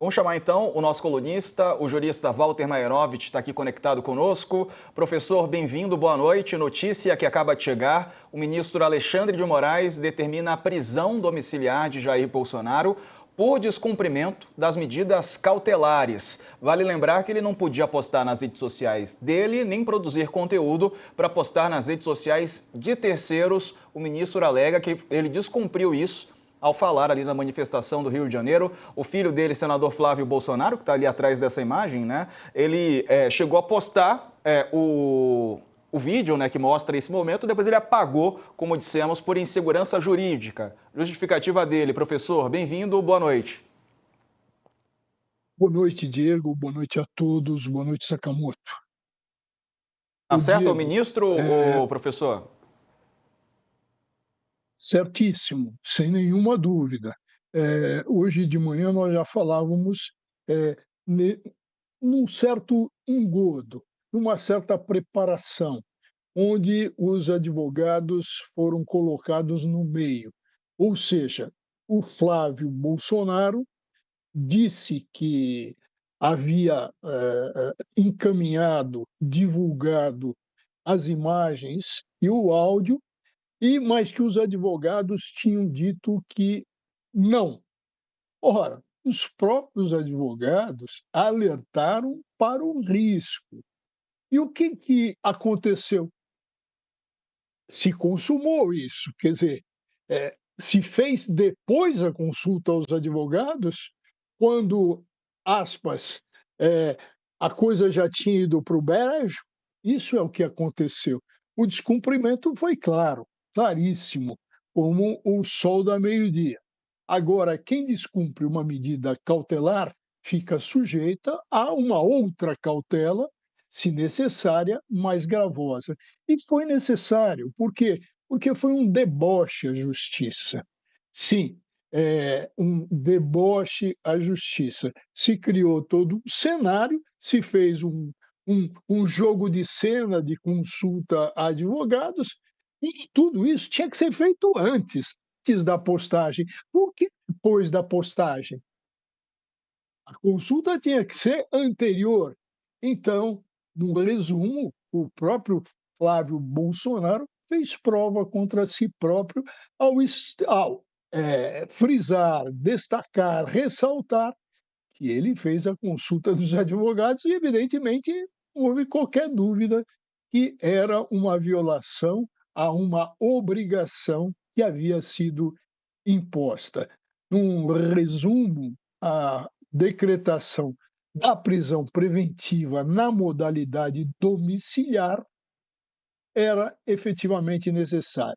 Vamos chamar então o nosso colunista, o jurista Walter Maierovitch, está aqui conectado conosco. Professor, bem-vindo, boa noite. Notícia que acaba de chegar: o ministro Alexandre de Moraes determina a prisão domiciliar de Jair Bolsonaro por descumprimento das medidas cautelares. Vale lembrar que ele não podia postar nas redes sociais dele, nem produzir conteúdo para postar nas redes sociais de terceiros. O ministro alega que ele descumpriu isso ao falar ali na manifestação do Rio de Janeiro. O filho dele, senador Flávio Bolsonaro, que está ali atrás dessa imagem, né? Ele chegou a postar o vídeo, né, que mostra esse momento, depois ele apagou, como dissemos, por insegurança jurídica. Justificativa dele, professor, bem-vindo, boa noite. Boa noite, Diego. Boa noite a todos. Boa noite, Sakamoto. Acerta o Diego, ministro, é, o professor? certíssimo, sem nenhuma dúvida. Hoje de manhã nós já falávamos é, ne- num certo engodo, numa certa preparação, onde os advogados foram colocados no meio. Ou seja, o Flávio Bolsonaro disse que havia encaminhado, divulgado as imagens e o áudio, mas que os advogados tinham dito que não. Ora, os próprios advogados alertaram para o risco. E o que aconteceu? Se consumou isso, quer dizer, se fez depois a consulta aos advogados, quando, aspas, eh, a coisa já tinha ido para o brejo. Isso é o que aconteceu. O descumprimento foi claro, claríssimo, como o sol da meio-dia. Agora, quem descumpre uma medida cautelar fica sujeita a uma outra cautela, se necessária, mais gravosa. E foi necessário, por quê? Porque foi um deboche à justiça. Sim, um deboche à justiça. Se criou todo um cenário, se fez um jogo de cena de consulta a advogados, e tudo isso tinha que ser feito antes da postagem. Por que depois da postagem? A consulta tinha que ser anterior. Então, no resumo, o próprio Flávio Bolsonaro fez prova contra si próprio ao frisar, destacar, ressaltar que ele fez a consulta dos advogados e, evidentemente, não houve qualquer dúvida que era uma violação a uma obrigação que havia sido imposta. Num resumo, a decretação da prisão preventiva na modalidade domiciliar era efetivamente necessária.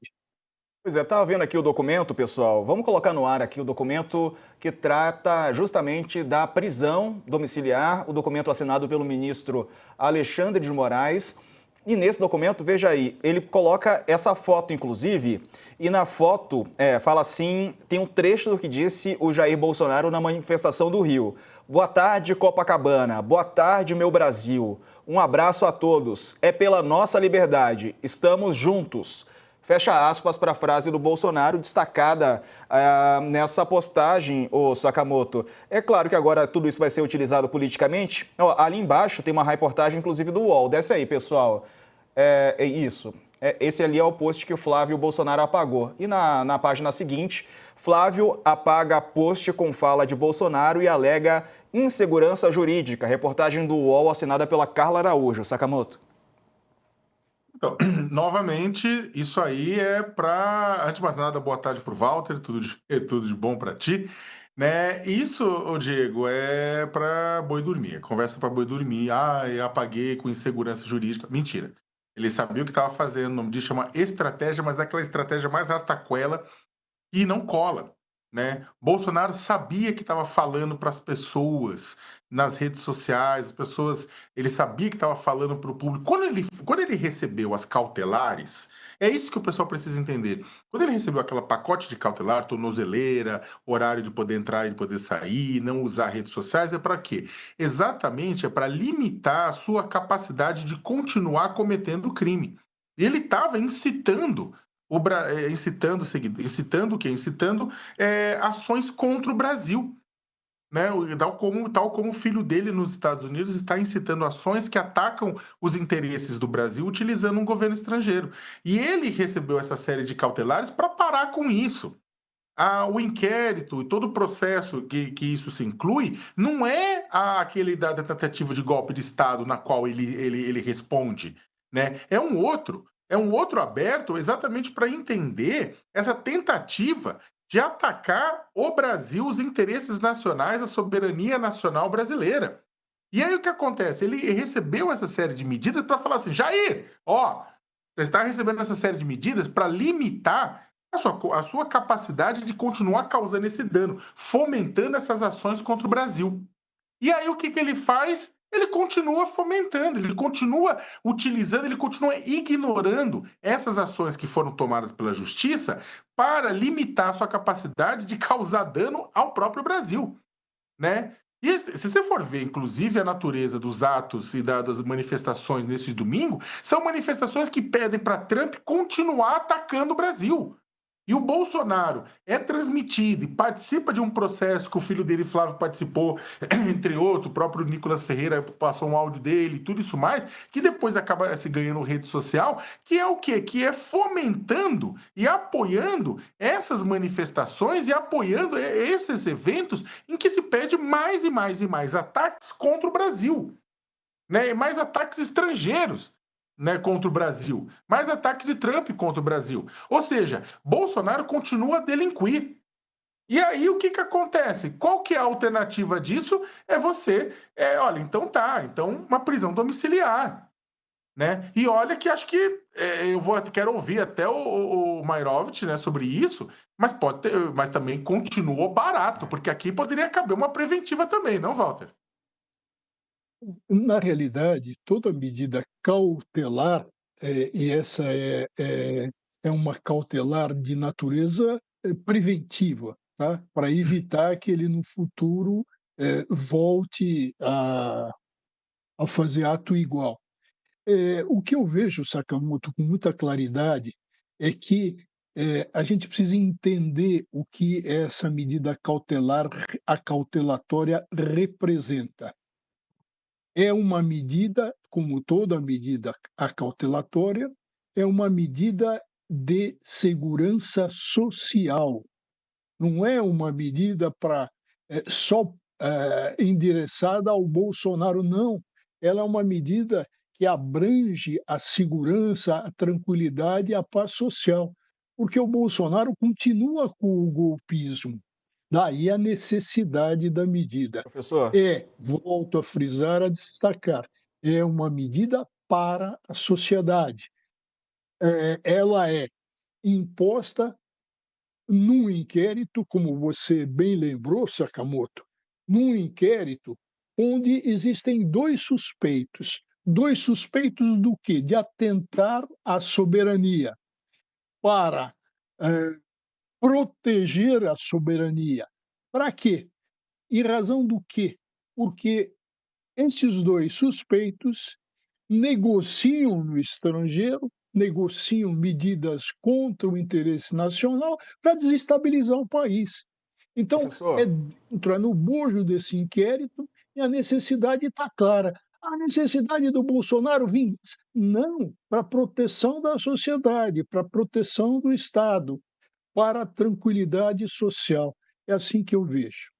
Pois é, estava vendo aqui o documento, pessoal. Vamos colocar no ar aqui o documento que trata justamente da prisão domiciliar, o documento assinado pelo ministro Alexandre de Moraes. E nesse documento, veja aí, ele coloca essa foto, inclusive, e na foto fala assim, tem um trecho do que disse o Jair Bolsonaro na manifestação do Rio. Boa tarde, Copacabana. Boa tarde, meu Brasil. Um abraço a todos. É pela nossa liberdade. Estamos juntos. Fecha aspas para a frase do Bolsonaro destacada nessa postagem, o Sakamoto. É claro que agora tudo isso vai ser utilizado politicamente. Ó, ali embaixo tem uma reportagem, inclusive, do UOL. Desce aí, pessoal. É isso. Esse ali é o post que o Flávio Bolsonaro apagou. E na página seguinte, Flávio apaga post com fala de Bolsonaro e alega insegurança jurídica. Reportagem do UOL assinada pela Carla Araújo. Sakamoto. Então, novamente, isso aí é para. Antes de mais nada, boa tarde para o Walter, tudo de bom para ti. Né? Isso, ô Diego, é para boi dormir. Conversa para boi dormir. Ah, eu apaguei com insegurança jurídica. Mentira. Ele sabia o que estava fazendo, o nome disso chama estratégia, mas é aquela estratégia mais rastaquela e não cola, né? Bolsonaro sabia que estava falando para as pessoas nas redes sociais, as pessoas, ele sabia que estava falando para o público. Quando ele recebeu as cautelares, é isso que o pessoal precisa entender. Quando ele recebeu aquela pacote de cautelar, tornozeleira, horário de poder entrar e de poder sair, não usar redes sociais, é para quê? Exatamente é para limitar a sua capacidade de continuar cometendo crime. Ele estava incitando incitando o quê? Incitando ações contra o Brasil. né, tal como o filho dele nos Estados Unidos está incitando ações que atacam os interesses do Brasil utilizando um governo estrangeiro. E ele recebeu essa série de cautelares para parar com isso. O inquérito e todo o processo que isso se inclui não é aquele da tentativa de golpe de Estado na qual ele responde, né? É um outro aberto exatamente para entender essa tentativa de atacar o Brasil, os interesses nacionais, a soberania nacional brasileira. E aí o que acontece? Ele recebeu essa série de medidas para falar assim: Jair, ó, você está recebendo essa série de medidas para limitar a sua capacidade de continuar causando esse dano, fomentando essas ações contra o Brasil. E aí o que ele faz? Ele continua fomentando, ele continua utilizando, ele continua ignorando essas ações que foram tomadas pela justiça para limitar a sua capacidade de causar dano ao próprio Brasil, né? E se você for ver, inclusive, a natureza dos atos e das manifestações nesses domingos, são manifestações que pedem para Trump continuar atacando o Brasil. E o Bolsonaro é transmitido e participa de um processo que o filho dele, Flávio, participou, entre outros, o próprio Nicolas Ferreira passou um áudio dele, tudo isso mais, que depois acaba se ganhando rede social, que é o quê? Que é fomentando e apoiando essas manifestações e apoiando esses eventos em que se pede mais e mais e mais ataques contra o Brasil, né? E mais ataques estrangeiros, né, contra o Brasil, mais ataques de Trump contra o Brasil. Ou seja, Bolsonaro continua a delinquir. E aí o que acontece? Qual que é a alternativa disso? É você, olha, então tá, então uma prisão domiciliar, né? E olha que acho que quero ouvir até o Mairovich, né, sobre isso, mas mas também continuou barato, porque aqui poderia caber uma preventiva também, não, Walter? Na realidade, toda medida cautelar, e essa é uma cautelar de natureza, preventiva, tá, para evitar que ele no futuro, volte a fazer ato igual. O que eu vejo, Sakamoto, com muita claridade, é que, a gente precisa entender o que essa medida cautelar acautelatória representa. É uma medida, como toda medida acautelatória, é uma medida de segurança social, não é uma medida para só, endereçada ao Bolsonaro, não. Ela é uma medida que abrange a segurança, a tranquilidade e a paz social, porque o Bolsonaro continua com o golpismo, daí a necessidade da medida. Professor, Volto a frisar, a destacar, é uma medida para a sociedade. Ela é imposta num inquérito, como você bem lembrou, Sakamoto, num inquérito onde existem 2 suspeitos. 2 suspeitos do quê? De atentar à soberania, para, eh, proteger a soberania. Para quê? Em razão do quê? Porque esses 2 suspeitos negociam no estrangeiro, negociam medidas contra o interesse nacional para desestabilizar o país. Então, professor, é no bojo desse inquérito e a necessidade está clara. A necessidade do Bolsonaro vingança? Não, para a proteção da sociedade, para a proteção do Estado, para a tranquilidade social. É assim que eu vejo.